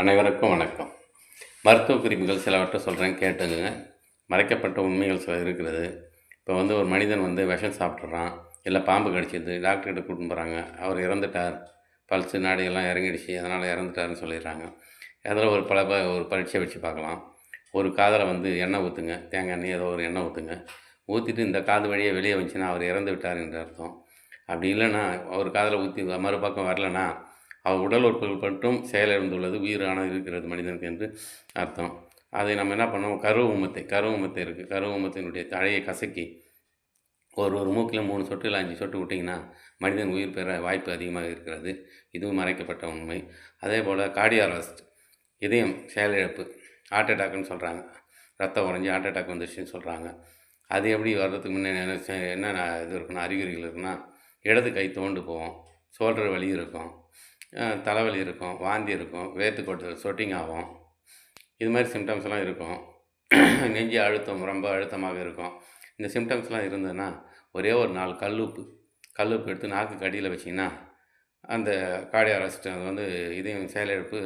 அனைவருக்கும் வணக்கம். மருத்துவ குறிப்புகள் சிலவற்றை சொல்கிறேன், கேட்டுக்குங்க. மறைக்கப்பட்ட உண்மைகள் சில இருக்கிறது. இப்போ ஒரு மனிதன் விஷம் சாப்பிட்றான், இல்லை பாம்பு கடிச்சிது, டாக்டர்கிட்ட கூட்டின்னு போகிறாங்க. அவர் இறந்துட்டார், பல்ஸு நாடியெல்லாம் இறங்கிடுச்சு, அதனால் இறந்துட்டாருன்னு சொல்லிடுறாங்க. அதில் ஒரு பரீட்சை வச்சு பார்க்கலாம். ஒரு காதில் எண்ணெய் ஊற்றுங்க, தேங்காய் எண்ணெய் ஏதோ ஒரு எண்ணெய் ஊற்றுங்க. ஊற்றிட்டு இந்த காது வழியாக வெளியே வந்துச்சுன்னா அவர் இறந்து விட்டார் என்று அர்த்தம். அப்படி இல்லைன்னா ஒரு காதில் ஊற்றி மறுபக்கம் வரலன்னா அவர் உடல் உறுப்புகள் மட்டும் செயலிழந்துள்ளது, உயிரான இருக்கிறது மனிதனுக்கு என்று அர்த்தம். அதை நம்ம என்ன பண்ணோம், கருவூமத்தை இருக்குது, கருவூமத்தினுடைய தழையை கசக்கி ஒரு மூக்கில் 3 சொட்டு இல்லை 5 சொட்டு விட்டிங்கன்னா மனிதன் உயிர் பெற வாய்ப்பு அதிகமாக இருக்கிறது. இதுவும் மறைக்கப்பட்ட உண்மை. அதே போல் கார்டியோ அரெஸ்ட், இதயம் செயலிழப்பு, ஹார்ட் அட்டாக்குன்னு சொல்கிறாங்க. ரத்தம் உறைஞ்சி ஹார்ட் அட்டாக் வந்துருச்சுன்னு சொல்கிறாங்க. அது எப்படி வர்றதுக்கு முன்னே என்ன இது இருக்குன்னா, அறிகுறிகள் இருக்குன்னா, இடது கை தோண்டு போவோம், ஷோல்டர் வலி இருக்கும், தலைவலி இருக்கும், வாந்தி இருக்கும், வேர்த்து கொட்டுதல், சொட்டிங் ஆகும். இது மாதிரி சிம்டம்ஸ்லாம் இருக்கும். நெஞ்சு அழுத்தம் ரொம்ப அழுத்தமாக இருக்கும். இந்த சிம்டம்ஸ்லாம் இருந்ததுன்னா ஒரே ஒரு 4 கல்லுப்பு எடுத்து நாக்குக்கு அடியில் வச்சிங்கன்னா அந்த கார்டியோ அரெஸ்ட் இதயம் செயலிழப்பு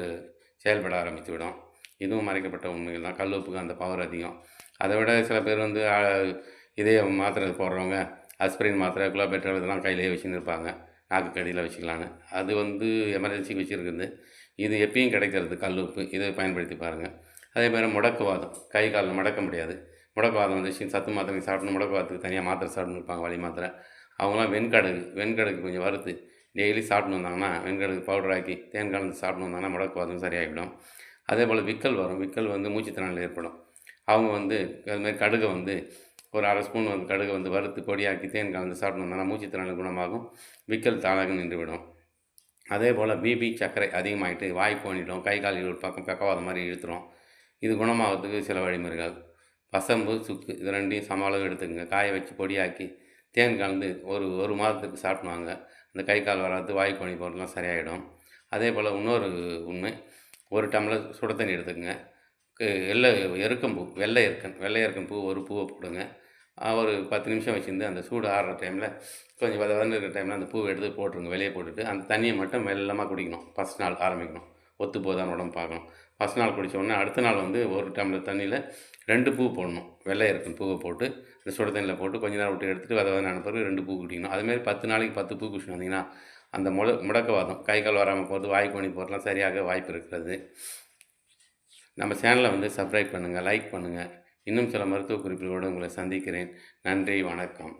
செயல்பட ஆரம்பித்து விடும். இதுவும் மறைக்கப்பட்ட உண்மைகள் தான். கல்லுப்புக்கு அந்த பவர் அதிகம். அதை விட சில பேர் இதயம் மாத்திரை போடுறவங்க அஸ்பிரின் மாத்திரை, குளோபெட்ரால் இதெல்லாம் கையிலேயே வச்சுன்னு இருப்பாங்க, நாக்கு கடியில் வச்சுக்கலான்னு. அது எமர்ஜென்சிக்கு வச்சுருக்குது. இது எப்பயும் கிடைக்கிறது கல்லுப்பு. இதை பயன்படுத்தி பாருங்கள். அதே மாதிரி முடக்குவாதம், கை காலில் மடக்க முடியாது, முடக்குவாதம் வந்துச்சு, சத்து மாத்திரை சாப்பிடணும், முடக்குவாதத்துக்கு தனியாக மாத்திரை சாப்பிட்ணும் இருப்பாங்க, வலி மாத்திரை. அவங்களாம் வெண்கடுகு கொஞ்சம் வறுத்து டெய்லி சாப்பிட்னு வந்தாங்கன்னா, வெண்கடுகு பவுடர் ஆக்கி தேன் கலந்து சாப்பிட்னு வந்தாங்கன்னா முடக்குவாதம் சரியாகிவிடும். அதே போல் விக்கல் வரும். விக்கல் மூச்சுத்திறனில் ஏற்படும். அவங்க அதுமாதிரி கடுகை ஒரு அரை ஸ்பூன் கடுகை வறுத்து பொடியாக்கி தேன் கலந்து சாப்பிட்னு வந்தாங்கன்னா மூச்சுத்திறனில் குணமாகும், விக்கல் தானாக நின்றுவிடும். அதே போல் பிபி, சர்க்கரை அதிகமாகிட்டு வாய் கோணிடும், கை கால் ஒரு பக்கம் பக்கவாதம் மாதிரி இழுத்துரும். இது குணமாகிறதுக்கு சில வழிமுறைகள். வசம்பு, சுக்கு இது ரெண்டையும் சம அளவு எடுத்துக்கங்க. காய வச்சு பொடியாக்கி தேன் கலந்து ஒரு மாதத்துக்கு சாப்பிடுவாங்க. அந்த கை கால் வராது, வாய் கோணி போகிறதுலாம் சரியாயிடும். அதே போல் இன்னொரு உண்மை, 1 டம்ளர் சுட தண்ணி எடுத்துக்கங்க. வெள்ளை எருக்கன் பூ ஒரு பூவை போடுங்க. ஒரு 10 நிமிஷம் வச்சுருந்து அந்த சூடு ஆறுற டைமில் கொஞ்சம் இருக்கிற டைமில் அந்த பூவை எடுத்து போட்டுருங்க. வெளியே போட்டுட்டு அந்த தண்ணியை மட்டும் மெல்லமாக குடிக்கணும். ஃபஸ்ட் நாள் ஆரம்பிக்கணும். ஒத்து போதான்னு உடம்பு பார்க்கணும். ஃபஸ்ட் நாள் குடித்த உடனே அடுத்த நாள் 1 டம்ளர் தண்ணியில் 2 பூ போடணும். வெள்ளை எருக்கன் பூவை போட்டு இந்த சுட தண்ணியில் போட்டு கொஞ்ச நேரம் விட்டு எடுத்துகிட்டு அனுப்புறது 2 பூ குடிக்கணும். அதுமாதிரி 10 நாளைக்கு 10 பூ குடிச்சுட்டு வந்தீங்கன்னா அந்த முடக்கவாதம், கை கால் வராமல் போகிறது, வாய் கோணி போகிறதுலாம் சரியாக வாய்ப்பு இருக்கிறது. நம்ம சேனலை சப்ஸ்கிரைப் பண்ணுங்கள், லைக் பண்ணுங்கள். இன்னும் சில மருத்துவ குறிப்புகளோடு உங்களை சந்திக்கிறேன். நன்றி, வணக்கம்.